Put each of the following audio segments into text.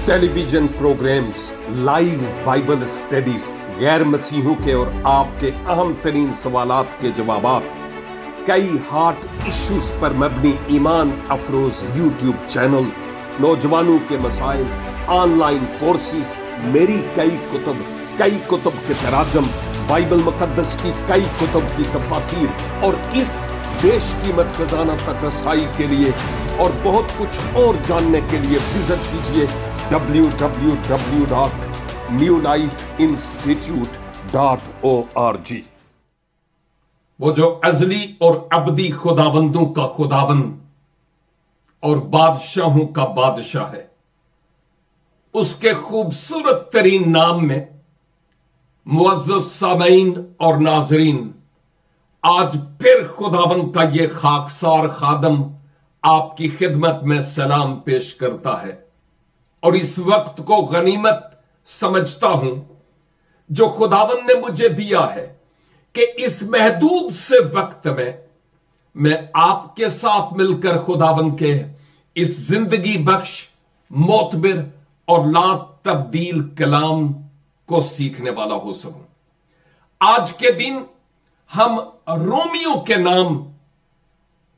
Television programmes, live Bible studies, गैर मसीहों के और आपके अहम तरीन सवालात के जवाबात, कई हार्ट इश्यूज पर मबनी ईमान अफरोज यूट्यूब चैनल, नौजवानों के मसाइल, ऑनलाइन कोर्सेज, मेरी कई कुतुब के तराजम, बाइबल मुकद्दस की कई कुतुब की तफासीर और इस बेशकीमत खजाना तक रसाई के लिए और बहुत कुछ और जानने के लिए विजिट कीजिए www.newlifeinstitute.org। वो जो अजली और अबदी खुदाबंदों का खुदाबंद और बादशाहों का बादशाह है, उसके खूबसूरत तरीन नाम में मुअज़्ज़ज़ सामीन और नाज़रीन, आज फिर खुदाबंद का ये खाकसार खादम आपकी खिदमत में सलाम पेश करता है और इस वक्त को गनीमत समझता हूं जो खुदाबंद ने मुझे दिया है कि इस महदूद से वक्त में मैं आपके साथ मिलकर खुदाबंद के इस जिंदगी बख्श, मोतबिर और ला तब्दील कलाम को सीखने वाला हो सकूं। आज के दिन हम रोमियो के नाम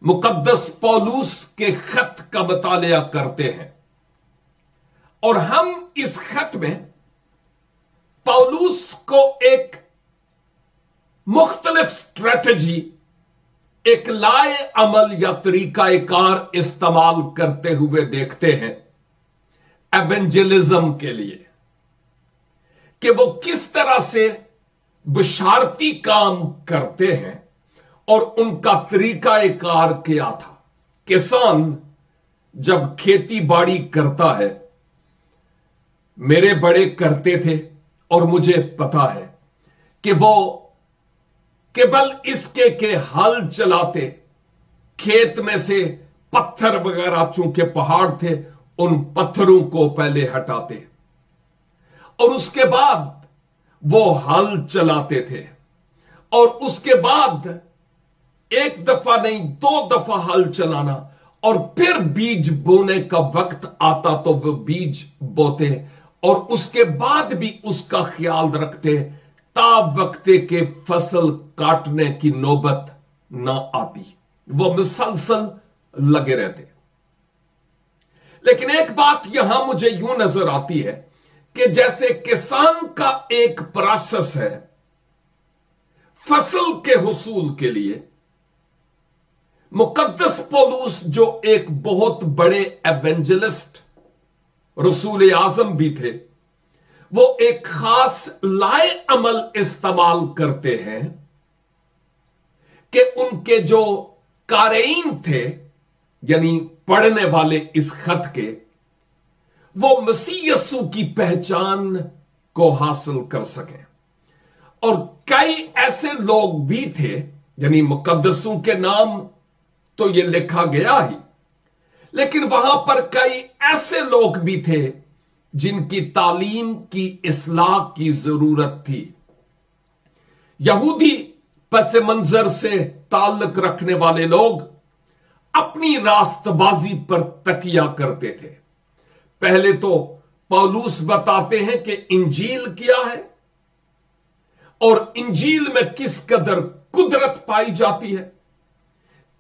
मुकद्दस पौलुस के खत का मुतालिया करते हैं और हम इस खत में पौलुस को एक मुख्तलिफ स्ट्रेटजी, एक लाए अमल या तरीका कार इस्तेमाल करते हुए देखते हैं एवेंजलिज्म के लिए, कि वो किस तरह से बशारती काम करते हैं और उनका तरीका कार क्या था। किसान जब खेती बाड़ी करता है, मेरे बड़े करते थे और मुझे पता है कि वो केवल इसके के हल चलाते, खेत में से पत्थर वगैरह, चूंकि पहाड़ थे, उन पत्थरों को पहले हटाते और उसके बाद वो हल चलाते थे और उसके बाद एक दफा नहीं 2 दफा हल चलाना और फिर बीज बोने का वक्त आता तो वो बीज बोते और उसके बाद भी उसका ख्याल रखते ता वक्ते के फसल काटने की नौबत ना आती। वो मुसलसल लगे रहते। लेकिन एक बात यहां मुझे यूं नजर आती है कि जैसे किसान का एक प्रोसेस है फसल के हुसूल के लिए, मुकद्दस पौलुस जो एक बहुत बड़े एवेंजलिस्ट, रसूल आजम भी थे, वो एक खास लाए अमल इस्तेमाल करते हैं कि उनके जो कारीन थे, यानी पढ़ने वाले इस खत के, वो मसीह यस्सु की पहचान को हासिल कर सकें। और कई ऐसे लोग भी थे, यानी मुकद्दसों के नाम तो ये लिखा गया ही, लेकिन वहां पर कई ऐसे लोग भी थे जिनकी तालीम की इस्लाह की जरूरत थी। यहूदी पस मंजर से ताल्लुक रखने वाले लोग अपनी रास्तबाजी पर तकिया करते थे। पहले तो पौलुस बताते हैं कि इंजील क्या है और इंजील में किस कदर कुदरत पाई जाती है,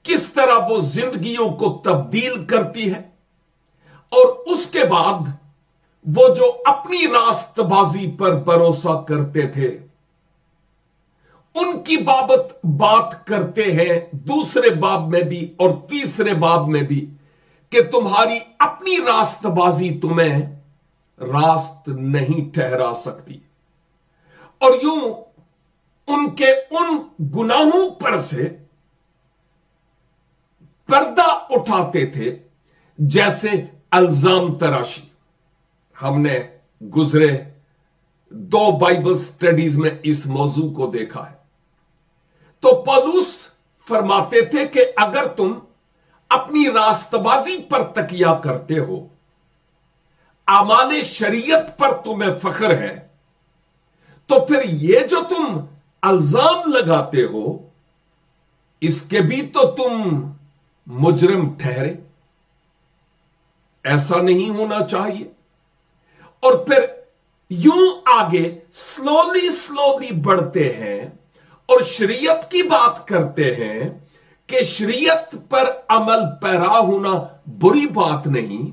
किस तरह वो जिंदगियों को तब्दील करती है, और उसके बाद वो जो अपनी रास्तबाजी पर भरोसा करते थे उनकी बाबत बात करते हैं दूसरे बाब में भी और तीसरे बाब में भी कि तुम्हारी अपनी रास्तबाजी तुम्हें रास्त नहीं ठहरा सकती। और यूं उनके उन गुनाहों पर से पर्दा उठाते थे जैसे अल्जाम तराशी। हमने गुजरे 2 बाइबल स्टडीज में इस मौजू को देखा है। तो पौलुस फरमाते थे कि अगर तुम अपनी रास्तबाजी पर तकिया करते हो, आमाले शरीयत पर तुम्हें फख्र है, तो फिर ये जो तुम अल्जाम लगाते हो इसके भी तो तुम मुजरिम ठहरे। ऐसा नहीं होना चाहिए। और फिर यूं आगे स्लोली स्लोली बढ़ते हैं और शरीयत की बात करते हैं कि शरीयत पर अमल पैरा होना बुरी बात नहीं,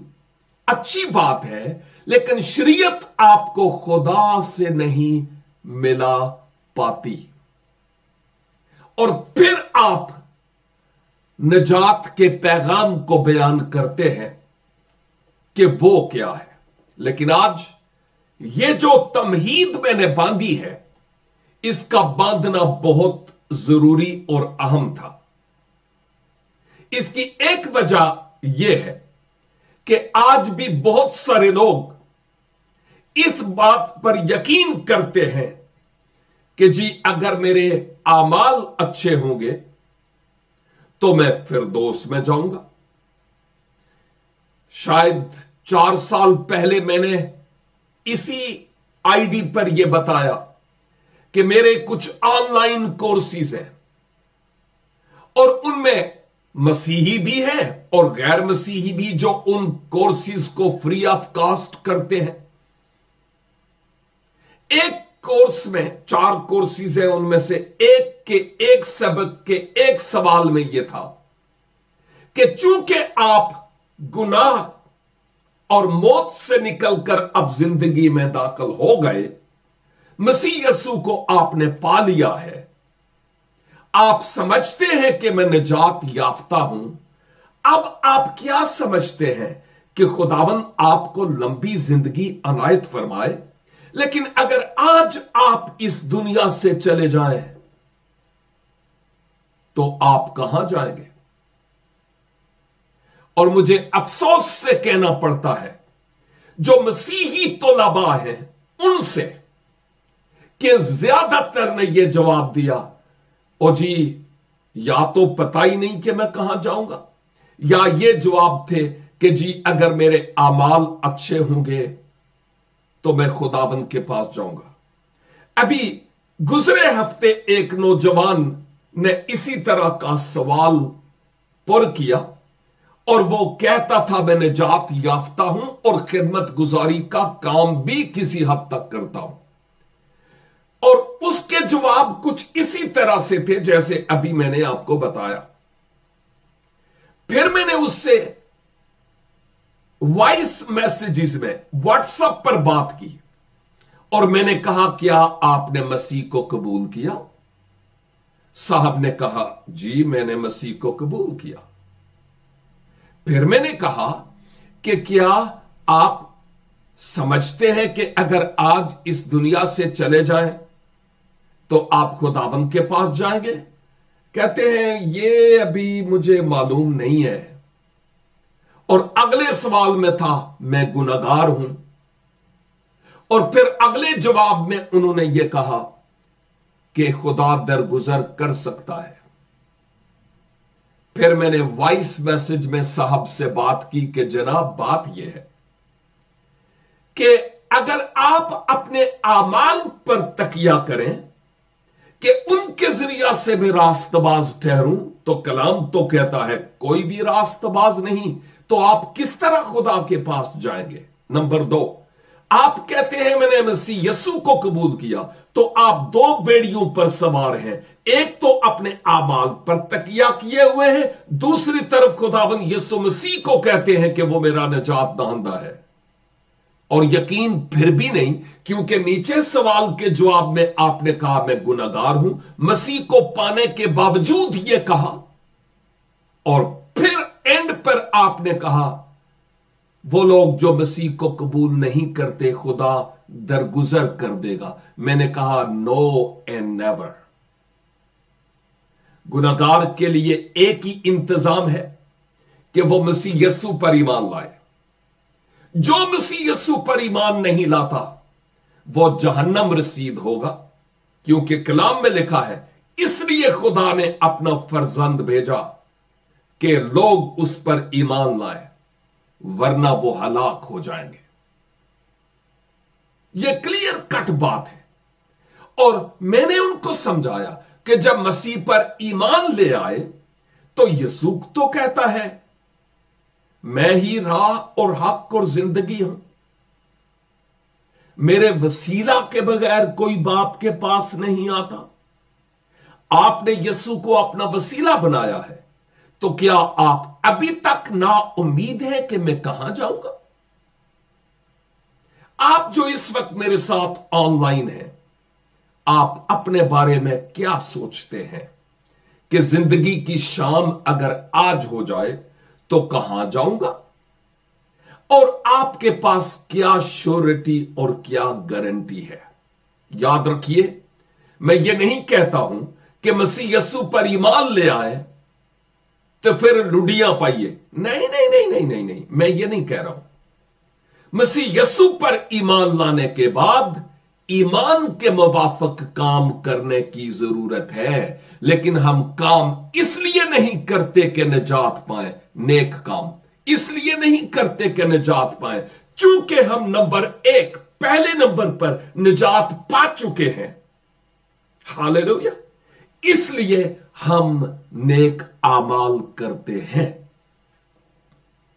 अच्छी बात है, लेकिन शरीयत आपको खुदा से नहीं मिला पाती। और फिर आप निजात के पैगाम को बयान करते हैं कि वो क्या है। लेकिन आज ये जो तमहीद मैंने बांधी है, इसका बांधना बहुत जरूरी और अहम था। इसकी एक वजह यह है कि आज भी बहुत सारे लोग इस बात पर यकीन करते हैं कि जी अगर मेरे आमाल अच्छे होंगे तो मैं फिरदौस में जाऊंगा। शायद 4 साल पहले मैंने इसी आईडी पर यह बताया कि मेरे कुछ ऑनलाइन कोर्सेज हैं और उनमें मसीही भी हैं और गैर मसीही भी जो उन कोर्सेज को फ्री ऑफ कॉस्ट करते हैं। एक कोर्स में 4 कोर्सेज हैं, उनमें से एक सबक के एक सवाल में यह था कि चूंकि आप गुनाह और मौत से निकलकर अब जिंदगी में दाखिल हो गए, मसीह यीशु को आपने पा लिया है, आप समझते हैं कि मैं निजात याफ्ता हूं। अब आप क्या समझते हैं कि खुदावन आपको लंबी जिंदगी अनायत फरमाए, लेकिन अगर आज आप इस दुनिया से चले जाएं तो आप कहां जाएंगे? और मुझे अफसोस से कहना पड़ता है जो मसीही तोलबा हैं उनसे कि ज्यादातर ने यह जवाब दिया, ओ जी या तो पता ही नहीं कि मैं कहां जाऊंगा, या ये जवाब थे कि जी अगर मेरे आमाल अच्छे होंगे तो मैं खुदावन के पास जाऊंगा। अभी गुजरे हफ्ते एक नौजवान ने इसी तरह का सवाल पुर किया और वो कहता था मैं निजात याफ्ता हूं और खिदमत गुजारी का काम भी किसी हद तक करता हूं। और उसके जवाब कुछ इसी तरह से थे जैसे अभी मैंने आपको बताया। फिर मैंने उससे वॉइस मैसेजेस में व्हाट्सएप पर बात की और मैंने कहा क्या आपने मसीह को कबूल किया? साहब ने कहा जी मैंने मसीह को कबूल किया। फिर मैंने कहा कि क्या आप समझते हैं कि अगर आज इस दुनिया से चले जाएं तो आप खुदावन के पास जाएंगे? कहते हैं ये अभी मुझे मालूम नहीं है। और अगले सवाल में था मैं गुनहगार हूं। और फिर अगले जवाब में उन्होंने यह कहा कि खुदा दरगुजर कर सकता है। फिर मैंने वॉइस मैसेज में साहब से बात की कि जनाब बात यह है कि अगर आप अपने आमाल पर तकिया करें कि उनके जरिया से मैं रास्तबाज ठहरूं, तो कलाम तो कहता है कोई भी रास्तबाज नहीं, तो आप किस तरह खुदा के पास जाएंगे? नंबर 2, आप कहते हैं मैंने मसीह यीशु को कबूल किया, तो आप 2 बेड़ियों पर सवार हैं। एक तो अपने आमाल पर तकिया किए हुए हैं, दूसरी तरफ खुदावन यीशु मसीह को कहते हैं कि वो मेरा निजात दहिंदा है। और यकीन फिर भी नहीं, क्योंकि नीचे सवाल के जवाब में आपने कहा मैं गुनहगार हूं, मसीह को पाने के बावजूद यह कहा, और फिर एंड पर आपने कहा वो लोग जो मसीह को कबूल नहीं करते खुदा दरगुजर कर देगा। मैंने कहा नो एंड नेवर। गुनहगार के लिए एक ही इंतजाम है कि वो मसीह यीशु पर ईमान लाए। जो मसीह यीशु पर ईमान नहीं लाता वो जहन्नम रसीद होगा, क्योंकि कलाम में लिखा है इसलिए खुदा ने अपना फर्जंद भेजा कि लोग उस पर ईमान लाए, वरना वो हलाक हो जाएंगे। यह क्लियर कट बात है। और मैंने उनको समझाया कि जब मसीह पर ईमान ले आए तो यीशु तो कहता है मैं ही राह और हक और जिंदगी हूं। मेरे वसीला के बगैर कोई बाप के पास नहीं आता। आपने यीशु को अपना वसीला बनाया है, तो क्या आप अभी तक ना उम्मीद है कि मैं कहां जाऊंगा? आप जो इस वक्त मेरे साथ ऑनलाइन हैं, आप अपने बारे में क्या सोचते हैं कि जिंदगी की शाम अगर आज हो जाए तो कहां जाऊंगा? और आपके पास क्या श्योरिटी और क्या गारंटी है? याद रखिए, मैं ये नहीं कहता हूं कि मसीह यीशु पर ईमान ले आए तो फिर लुडियां पाइए। नहीं नहीं नहीं नहीं नहीं नहीं, मैं ये नहीं कह रहा हूं। मसीह यीशु पर ईमान लाने के बाद ईमान के मुवाफिक काम करने की जरूरत है, लेकिन हम काम इसलिए नहीं करते कि निजात पाए, नेक काम इसलिए नहीं करते कि निजात पाए चूंकि हम नंबर एक, पहले नंबर पर निजात पा चुके हैं। हालेलुया। इसलिए हम नेक आमाल करते हैं।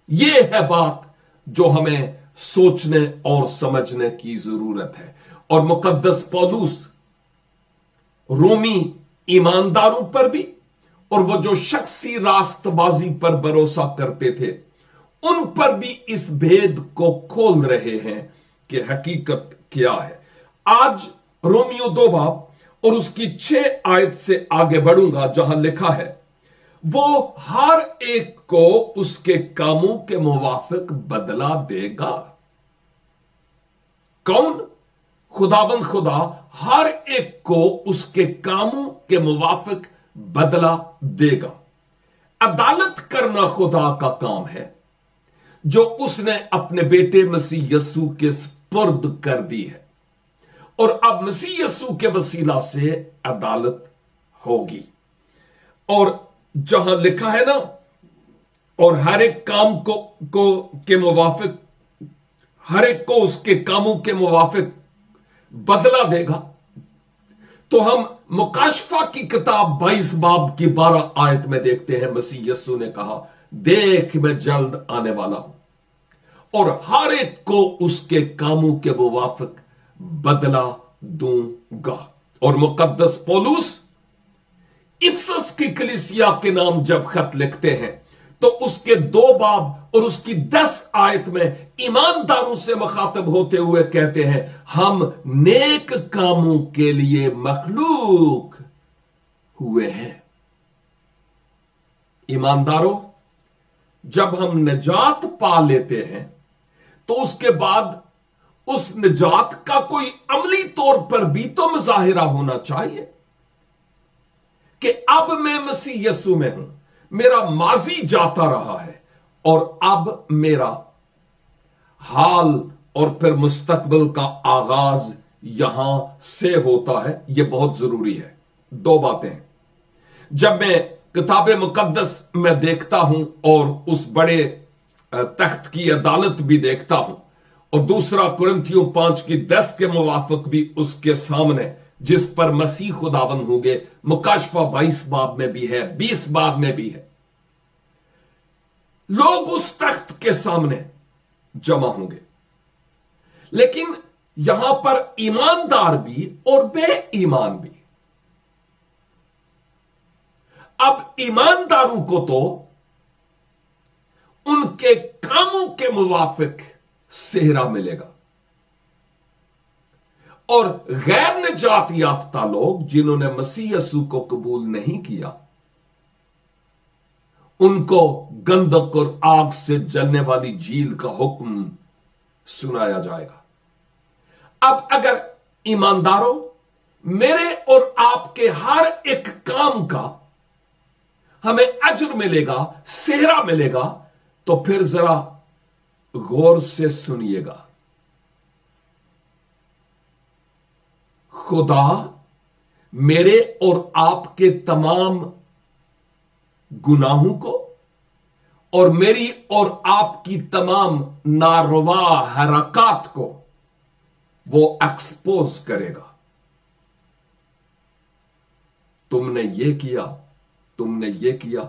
यह है बात जो हमें सोचने और समझने की जरूरत है। और मुकद्दस पौलुस रोमी ईमानदारों पर भी और वो जो शख्सी रास्तबाजी पर भरोसा करते थे उन पर भी इस भेद को खोल रहे हैं कि हकीकत क्या है। आज रोमियो 2 बाब और उसकी 6 आयत से आगे बढ़ूंगा, जहां लिखा है, वो हर एक को उसके कामों के मुवाफिक बदला देगा। कौन? खुदावंद खुदा हर एक को उसके कामों के मुवाफिक बदला देगा। अदालत करना खुदा का काम है, जो उसने अपने बेटे मसीह यीशु के स्पुर्द कर दी है। और अब मसीह यीशु के वसीला से अदालत होगी। और जहां लिखा है ना, और हर एक काम के मुवाफिक, हर एक को उसके कामों के मुवाफिक बदला देगा, तो हम मुकाशफा की किताब 22 बाब की 12 आयत में देखते हैं, मसीह यीशु ने कहा, देख मैं जल्द आने वाला हूं और हर एक को उसके कामों के मुवाफिक बदला दूंगा। और मुकद्दस पौलुस इफसस की कलीसिया के नाम जब खत लिखते हैं तो उसके 2 बाब और उसकी 10 आयत में ईमानदारों से मुखातब होते हुए कहते हैं, हम नेक कामों के लिए मखलूक हुए हैं। ईमानदारों, जब हम निजात पा लेते हैं तो उसके बाद उस निजात का कोई अमली तौर पर भी तो मुजाहिरा होना चाहिए कि अब मैं मसीह यीशु में हूं, मेरा माजी जाता रहा है और अब मेरा हाल और फिर मुस्तकबिल का आगाज यहां से होता है। यह बहुत जरूरी है। 2 बातें, जब मैं किताब मुकद्दस में देखता हूं और उस बड़े तख्त की अदालत भी देखता हूं, और दूसरा कुरिन्थियों 5 की 10 के मुवाफिक भी उसके सामने, जिस पर मसीह खुदावंद होंगे, मुकाशफा 22 बाब में भी है, 20 बाब में भी है, लोग उस तख्त के सामने जमा होंगे। लेकिन यहां पर ईमानदार भी और बेईमान भी। अब ईमानदारों को तो उनके कामों के मुवाफिक सेहरा मिलेगा, और गैर निजात याफ्ता लोग जिन्होंने मसीह यीशु को कबूल नहीं किया, उनको गंधक और आग से जलने वाली झील का हुक्म सुनाया जाएगा। अब अगर ईमानदारों, मेरे और आपके हर एक काम का हमें अजर मिलेगा, सेहरा मिलेगा, तो फिर जरा गौर से सुनिएगा। खुदा मेरे और आपके तमाम गुनाहों को और मेरी और आपकी तमाम नारवा हरकत को वो एक्सपोज करेगा। तुमने ये किया, तुमने ये किया,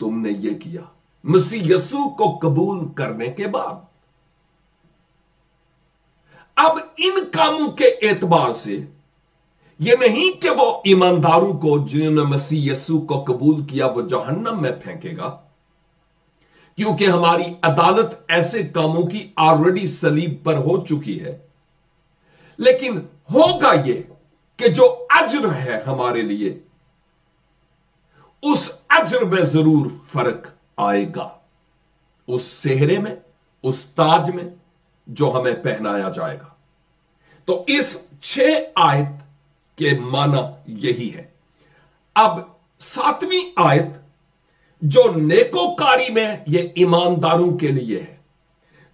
तुमने ये किया। मसीह यीशु को कबूल करने के बाद अब इन कामों के एतबार से यह नहीं कि वो ईमानदारों को जिन्होंने मसीह यस्सु को कबूल किया वो जहन्नम में फेंकेगा, क्योंकि हमारी अदालत ऐसे कामों की ऑलरेडी सलीब पर हो चुकी है। लेकिन होगा यह कि जो अज्र है हमारे लिए, उस अज्र में जरूर फर्क आएगा, उस सेहरे में, उस ताज में जो हमें पहनाया जाएगा। तो इस 6 आयत के माना यही है। अब 7वीं आयत जो नेकोकारी में, यह ईमानदारों के लिए है,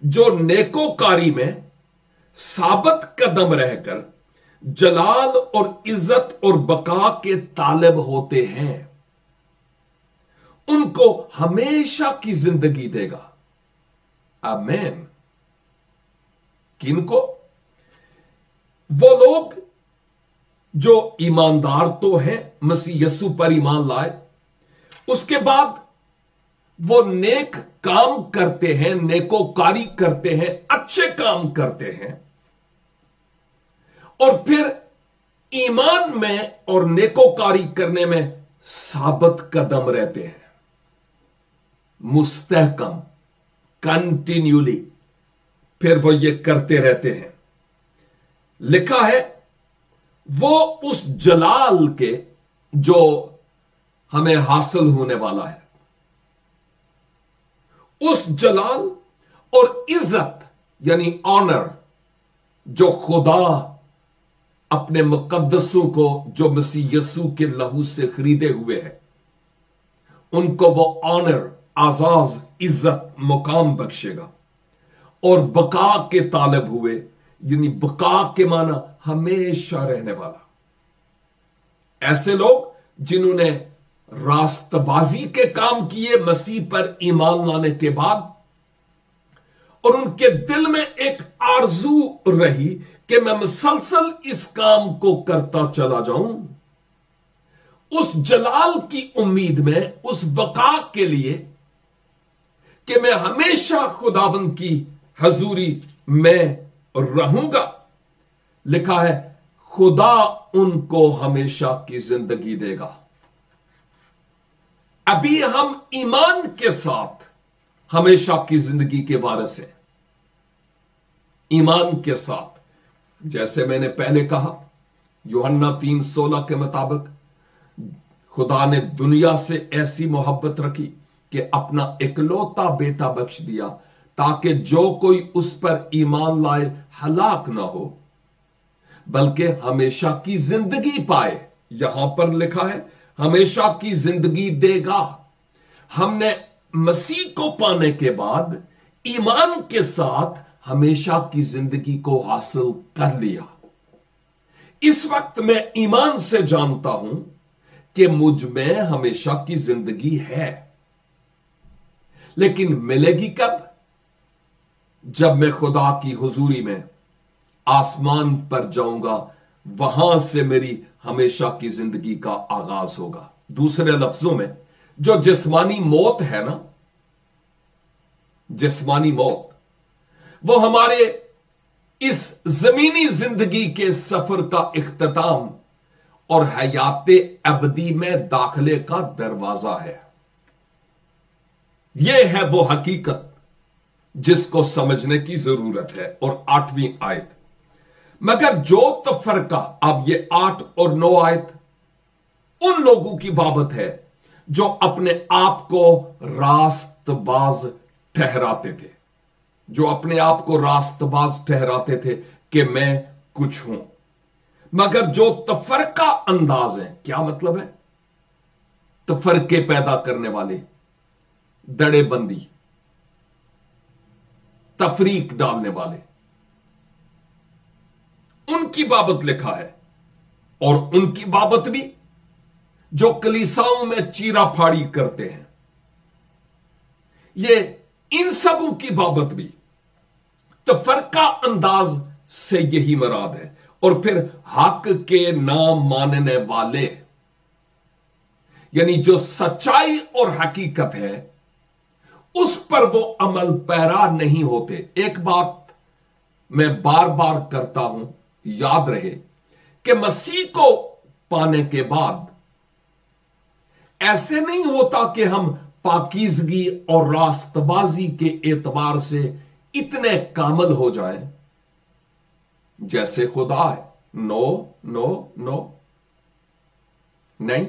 जो नेकोकारी में साबत कदम रहकर जलाल और इज्जत और बका के तालिब होते हैं, उनको हमेशा की जिंदगी देगा। आमीन। किनको? वो लोग जो ईमानदार तो हैं, मसीह यस्सु पर ईमान लाए, उसके बाद वो नेक काम करते हैं, नेकोकारी करते हैं, अच्छे काम करते हैं, और फिर ईमान में और नेकोकारी करने में साबत कदम रहते हैं, मुस्तहकम, कंटिन्यूली, फिर वो ये करते रहते हैं। लिखा है वो उस जलाल के जो हमें हासिल होने वाला है, उस जलाल और इज्जत यानी ऑनर जो खुदा अपने मुकद्दसों को जो मसीह यस्सु के लहू से खरीदे हुए हैं, उनको वो ऑनर, आजाज, इज्जत, मुकाम बख्शेगा। और बका के तालिब हुए, यानी बका के माना हमेशा रहने वाला। ऐसे लोग जिन्होंने रास्तबाजी के काम किए मसीह पर ईमान लाने के बाद, और उनके दिल में एक आरजू रही कि मैं मुसलसल इस काम को करता चला जाऊं, उस जलाल की उम्मीद में, उस बका के लिए कि मैं हमेशा खुदावंद की हजूरी में रहूंगा। लिखा है खुदा उनको हमेशा की जिंदगी देगा। अभी हम ईमान के साथ हमेशा की जिंदगी के वारिस हैं। ईमान के साथ, जैसे मैंने पहले कहा, यूहन्ना 3:16 के मुताबिक खुदा ने दुनिया से ऐसी मोहब्बत रखी कि अपना इकलौता बेटा बख्श दिया, ताकि जो कोई उस पर ईमान लाए हलाक ना हो बल्कि हमेशा की जिंदगी पाए। यहां पर लिखा है हमेशा की जिंदगी देगा। हमने मसीह को पाने के बाद ईमान के साथ हमेशा की जिंदगी को हासिल कर लिया। इस वक्त मैं ईमान से जानता हूं कि मुझ में हमेशा की जिंदगी है, लेकिन मिलेगी कब? जब मैं खुदा की हुजूरी में आसमान पर जाऊंगा, वहां से मेरी हमेशा की जिंदगी का आगाज होगा। दूसरे लफ्जों में, जो जिस्मानी मौत है ना, जिस्मानी मौत, वो हमारे इस जमीनी जिंदगी के सफर का इख्तिताम और हयाते अबदी में दाखिले का दरवाजा है। यह है वो हकीकत जिसको समझने की जरूरत है। और 8वीं आयत, मगर जो तफरका, अब ये 8 और 9 आयत उन लोगों की बाबत है जो अपने आप को रास्तबाज ठहराते थे, जो अपने आप को रास्तबाज ठहराते थे कि मैं कुछ हूं। मगर जो तफरका अंदाज है, क्या मतलब है? तफरके पैदा करने वाले, दड़ेबंदी, तफरीक डालने वाले, उनकी बाबत लिखा है। और उनकी बाबत भी जो कलीसाओं में चीरा फाड़ी करते हैं, ये इन सबों की बाबत भी तफरका अंदाज से यही मराद है। और फिर हक के नाम मानने वाले, यानी जो सच्चाई और हकीकत है उस पर वो अमल पैरा नहीं होते। एक बात میں بار بار کرتا ہوں، یاد رہے کہ مسیح کو پانے کے بعد ایسے نہیں ہوتا کہ ہم پاکیزگی اور راست بازی کے اعتبار سے اتنے کامل ہو جائیں جیسے خدا ہے۔ نو نو نو، نہیں۔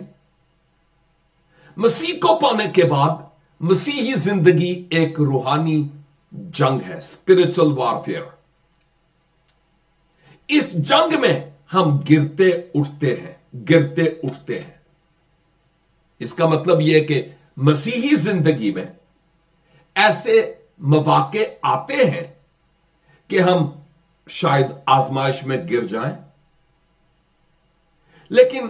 مسیح کو پانے کے بعد مسیحی زندگی ایک روحانی جنگ ہے، اسپرچل وارفیئر۔ اس جنگ میں ہم گرتے اٹھتے ہیں۔ اس کا مطلب یہ کہ مسیحی زندگی میں ایسے مواقع آتے ہیں کہ ہم شاید آزمائش میں گر جائیں، لیکن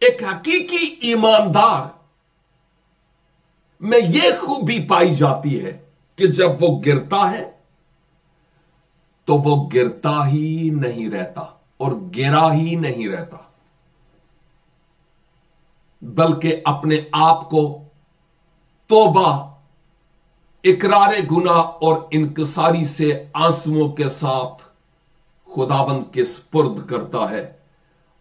ایک حقیقی ایماندار میں یہ خوبی پائی جاتی ہے کہ جب وہ گرتا ہے تو وہ گرتا ہی نہیں رہتا اور گرا ہی نہیں رہتا، بلکہ اپنے آپ کو توبہ، اقرار گناہ اور انکساری سے آنسوؤں کے ساتھ خداوند کے سپرد کرتا ہے،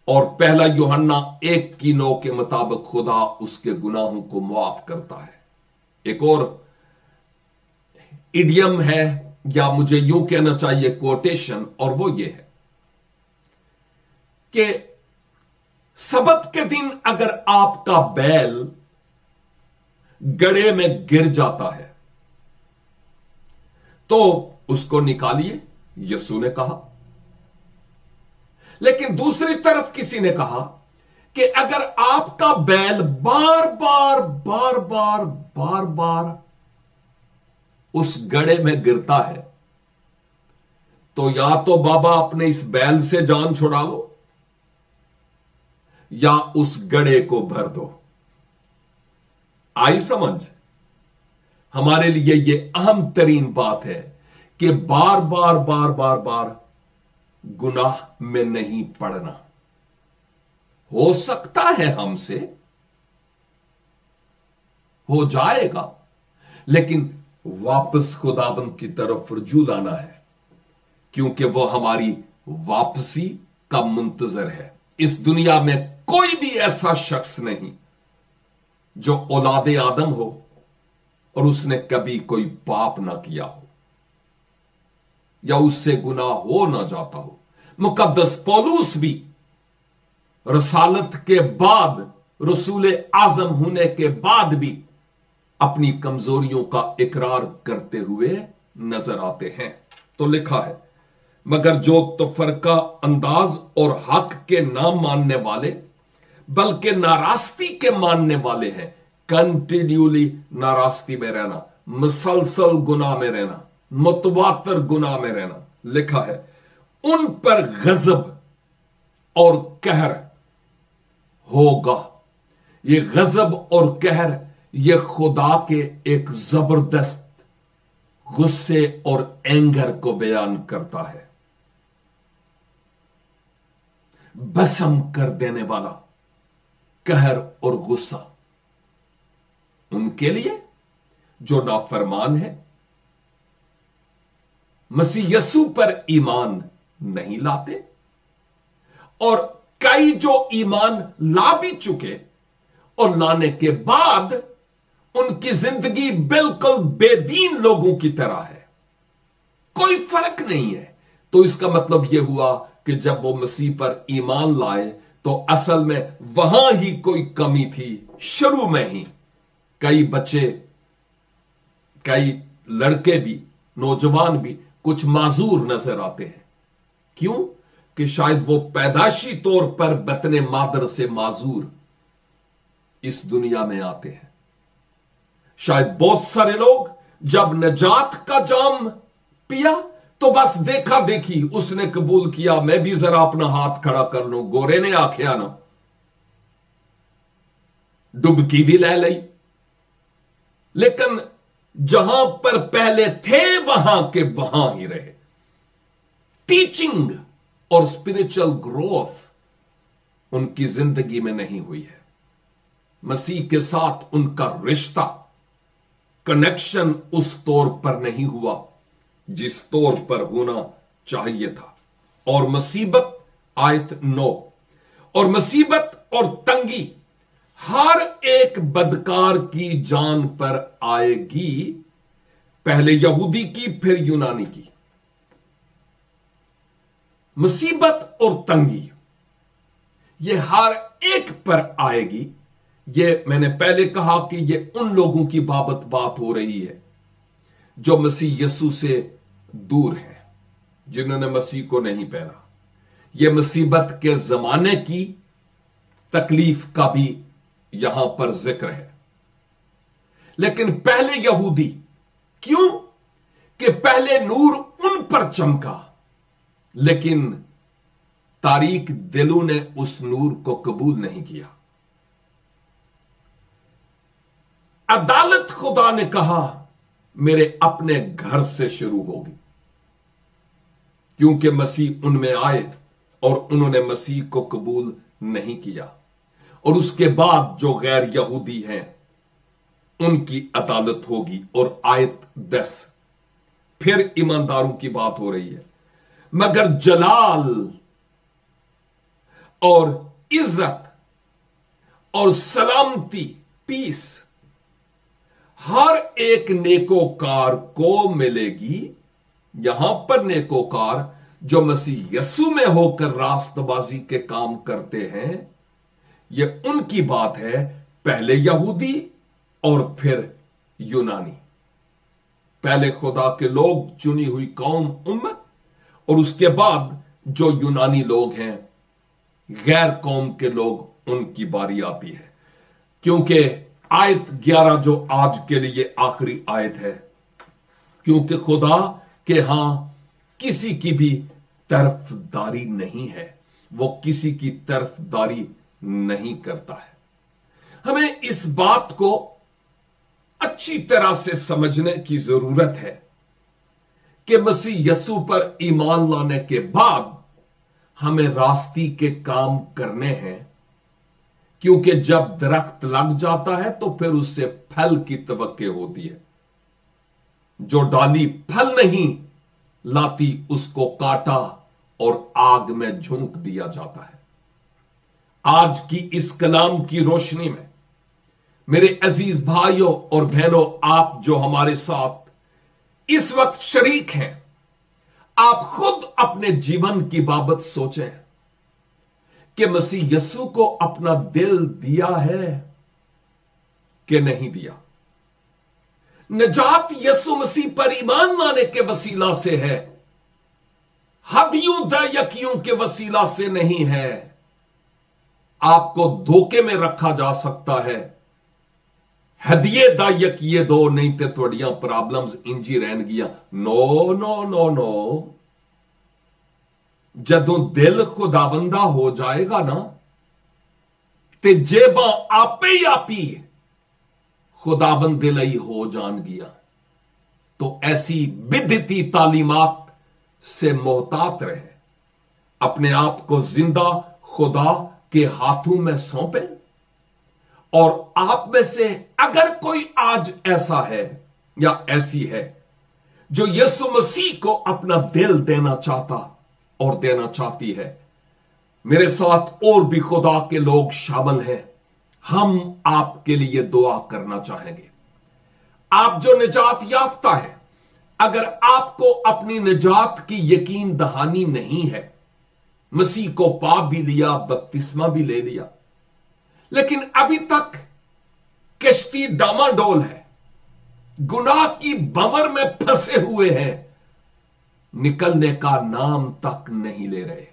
اور پہلا یوحنا 1:9 کے مطابق خدا اس کے گناہوں کو معاف کرتا ہے۔ ایک اور ایڈیم ہے، یا مجھے یوں کہنا چاہیے کوٹیشن، اور وہ یہ ہے کہ سبت کے دن اگر آپ کا بیل گڑھے میں گر جاتا ہے تو اس کو نکالیے، یسوع نے کہا۔ لیکن دوسری طرف کسی نے کہا کہ اگر آپ کا بیل بار بار اس گڑھے میں گرتا ہے تو یا تو بابا اپنے اس بیل سے جان چھڑا لو یا اس گڑھے کو بھر دو۔ آئی سمجھ؟ ہمارے لیے یہ اہم ترین بات ہے کہ بار بار گناہ میں نہیں پڑنا۔ ہو سکتا ہے ہم سے ہو جائے گا، لیکن واپس خداوند کی طرف رجوع لانا ہے، کیونکہ وہ ہماری واپسی کا منتظر ہے۔ اس دنیا میں کوئی بھی ایسا شخص نہیں جو اولاد آدم ہو اور اس نے کبھی کوئی پاپ نہ کیا ہو یا اس سے گناہ ہو نہ جاتا ہو۔ مقدس پولوس بھی رسالت کے بعد، رسول اعظم ہونے کے بعد بھی اپنی کمزوریوں کا اقرار کرتے ہوئے نظر آتے ہیں۔ تو لکھا ہے، مگر جو تفرقہ انداز اور حق کے نہ ماننے والے بلکہ ناراستی کے ماننے والے ہیں، کنٹینیولی ناراستی میں رہنا، مسلسل گناہ میں رہنا، متواتر گناہ میں رہنا، لکھا ہے ان پر غضب اور قہر ہوگا۔ یہ غضب اور قہر یہ خدا کے ایک زبردست غصے اور اینگر کو بیان کرتا ہے، بسم کر دینے والا قہر اور غصہ ان کے لیے جو نافرمان ہے، مسیح یسوع پر ایمان نہیں لاتے، اور کئی جو ایمان لا بھی چکے اور لانے کے بعد ان کی زندگی بالکل بے دین لوگوں کی طرح ہے، کوئی فرق نہیں ہے۔ تو اس کا مطلب یہ ہوا کہ جب وہ مسیح پر ایمان لائے تو اصل میں وہاں ہی کوئی کمی تھی، شروع میں ہی۔ کئی بچے، کئی لڑکے بھی، نوجوان بھی کچھ معذور نظر آتے ہیں۔ کیوں؟ کہ شاید وہ پیدائشی طور پر بطن مادر سے معذور اس دنیا میں آتے ہیں۔ شاید بہت سارے لوگ جب نجات کا جام پیا تو بس دیکھا دیکھی اس نے قبول کیا، میں بھی ذرا اپنا ہاتھ کھڑا کر لوں، گورے نے آکھیا نا، ڈبکی بھی لے لئی، لیکن جہاں پر پہلے تھے وہاں کے وہاں ہی رہے۔ ٹیچنگ اور اسپرچل گروتھ ان کی زندگی میں نہیں ہوئی ہے، مسیح کے ساتھ ان کا رشتہ، کنیکشن اس طور پر نہیں ہوا जिस तौर पर होना चाहिए था। और मुसीबत, आयत 9, और मुसीबत और तंगी हर एक बदकार की जान पर आएगी, पहले यहूदी की फिर यूनानी की। मुसीबत और तंगी ये हर एक पर आएगी। ये मैंने पहले कहा कि ये उन लोगों की बाबत बात हो रही है जो मसीह यीशु से दूर है, जिन्होंने मसीह को नहीं पहना। ये मुसीबत के जमाने की तकलीफ का भी यहां पर जिक्र है। लेकिन पहले यहूदी, क्यों कि पहले नूर उन पर चमका, लेकिन तारीक दिलों ने उस नूर को कबूल नहीं किया। अदालत खुदा ने कहा मेरे अपने घर से शुरू होगी, क्योंकि मसीह उनमें आए और उन्होंने मसीह को कबूल नहीं किया। और उसके बाद जो गैर यहूदी हैं उनकी अदालत होगी। और आयत 10 फिर ईमानदारों की बात हो रही है, मगर जलाल और इज्जत और सलामती, पीस, हर एक नेकोकार को मिलेगी। यहां पर नेकोकार जो मसीह यीशु में होकर रास्तबाजी के काम करते हैं, यह उनकी बात है, पहले यहूदी और फिर यूनानी। पहले खुदा के लोग, चुनी हुई कौम, उम्मत, और उसके बाद जो यूनानी लोग हैं, गैर कौम के लोग, उनकी बारी आती है। क्योंकि आयत 11 जो आज के लिए आखिरी आयत है, क्योंकि खुदा के हां किसी की भी तरफदारी नहीं है, वो किसी की तरफदारी नहीं करता है। हमें इस बात को अच्छी तरह से समझने की जरूरत है कि मसीह यीशु पर ईमान लाने के बाद हमें रास्ती के काम करने हैं, क्योंकि जब दरख्त लग जाता है तो फिर उससे फल की तवक्के होती है। जो डाली फल नहीं लाती उसको काटा और आग में झोंक दिया जाता है। आज की इस कलाम की रोशनी में मेरे अजीज भाइयों और बहनों, आप जो हमारे साथ इस वक्त शरीक हैं, आप खुद अपने जीवन की बाबत सोचें कि मसीह यीशु को अपना दिल दिया है कि नहीं दिया। निजात यीशु मसीह पर ईमान लाने के वसीला से है, हदियों दायकियों के वसीला से नहीं है। आपको धोखे में रखा जा सकता है, हदिये दायक ये दो, नहीं तो थोड़ियां प्रॉब्लम्स इंजी रहन गिया। नो नो नो नो, जदों दिल खुदाबंदा हो जाएगा ना, ते जेबा आपे ही आपी खुदाबंद दिल ही हो जान गिया। तो ऐसी बिदती तालीमात से मोहतात रहे, अपने आप को जिंदा खुदा के हाथों में सौंपे। और आप में से अगर कोई आज ऐसा है या ऐसी है जो यीशु मसीह को अपना दिल देना चाहता और देना चाहती है, मेरे साथ और भी खुदा के लोग शामिल हैं। हम आपके लिए दुआ करना चाहेंगे। आप जो निजात याफ्ता है, अगर आपको अपनी निजात की यकीन दहानी नहीं है, मसीह को पा भी लिया, बपतिस्मा भी ले लिया, लेकिन अभी तक कश्ती डामाडोल है, गुनाह की भंवर में फंसे हुए हैं, निकलने का नाम तक नहीं ले रहे,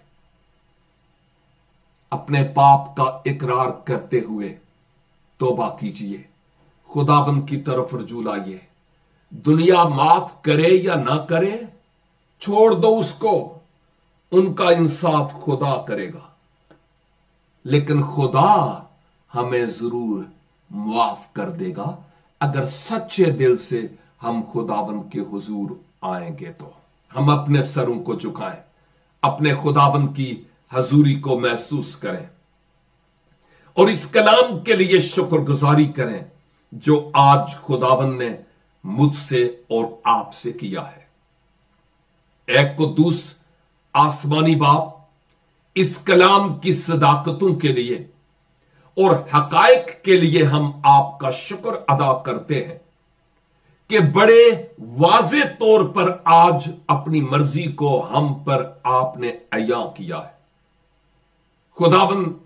अपने पाप का इकरार करते हुए तौबा कीजिए, खुदाबंद की तरफ रुजू लाइए। दुनिया माफ करे या ना करे, छोड़ दो उसको, उनका इंसाफ खुदा करेगा, लेकिन खुदा हमें जरूर माफ कर देगा अगर सच्चे दिल से हम खुदाबंद के हुजूर आएंगे। तो हम अपने सरों को झुकाएं, अपने खुदाबंद की हजूरी को महसूस करें और इस कलाम के लिए शुक्रगुजारी करें जो आज खुदाबंद ने मुझसे और आपसे किया है। ए कुद्दूस आसमानी बाप, इस कलाम की सदाकतों के लिए और हकायक के लिए हम आपका शुक्र अदा करते हैं कि बड़े वाज़े तौर पर आज अपनी मर्जी को हम पर आपने अया किया है। खुदावंद,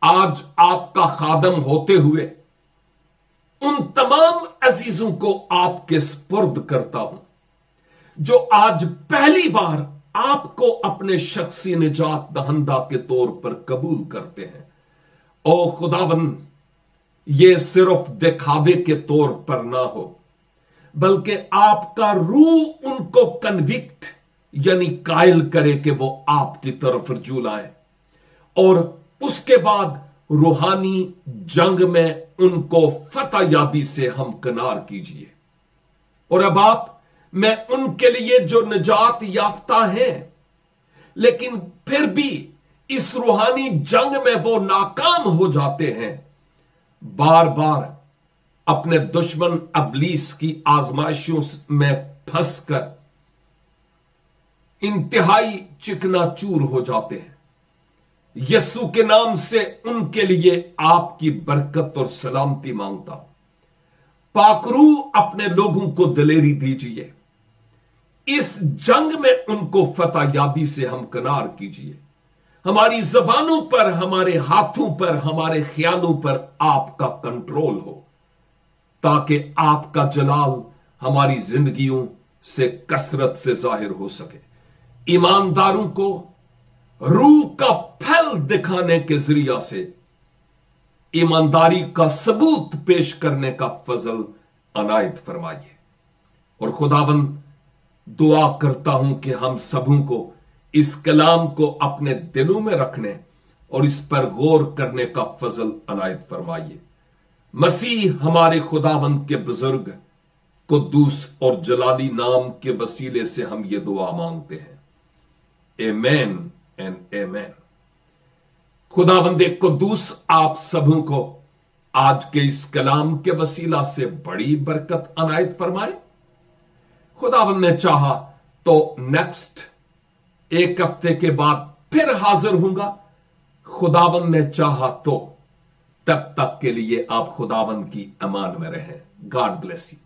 आज आपका खादम होते हुए उन तमाम अजीजों को आपके स्पुर्द करता हूं जो आज पहली बार आपको अपने शख्सी निजात दहंदा के तौर पर कबूल करते हैं। ओ खुदावंद, ये सिर्फ दिखावे के तौर पर ना हो, बल्कि आपका रूह उनको कन्विक्ट यानी कायल करे कि वो आपकी तरफ रजू लाए, और उसके बाद रूहानी जंग में उनको फतह याबी से हमकिनार कीजिए। और अब आप, मैं उनके लिए जो निजात याफ्ता हैं लेकिन फिर भी इस रूहानी जंग में वो नाकाम हो जाते हैं, बार बार अपने दुश्मन अबलीस की आजमाइशों में फंसकर इंतहाई चिकनाचूर हो जाते हैं, यस्सु के नाम से उनके लिए आपकी बरकत और सलामती मांगता हूं। पाकरू अपने लोगों को दिलेरी दीजिए, इस जंग में उनको फतह याबी से हमकिनार कीजिए। हमारी जबानों पर, हमारे हाथों पर, हमारे ख्यालों पर आपका कंट्रोल हो, ताकि आपका जलाल हमारी जिंदगियों से कसरत से जाहिर हो सके। ईमानदारों को रूह का फल दिखाने के जरिया से ईमानदारी का सबूत पेश करने का फजल अनायत फरमाइए। और खुदावंद, दुआ करता हूं कि हम सबों को इस कलाम को अपने दिलों में रखने और इस पर गौर करने का फजल अनायत फरमाइए। मसीह हमारे खुदावंद के बुजुर्ग कुद्दूस और जलाली नाम के वसीले से हम ये दुआ मांगते हैं। आमीन एंड आमीन। खुदावंद कुद्दूस आप सबों को आज के इस कलाम के वसीला से बड़ी बरकत अनायत फरमाए। खुदावंद ने चाहा तो नेक्स्ट एक हफ्ते के बाद फिर हाजिर होऊंगा। खुदावंद ने चाहा तो तब तक के लिए आप खुदावंद की अमान में रहें। God bless you.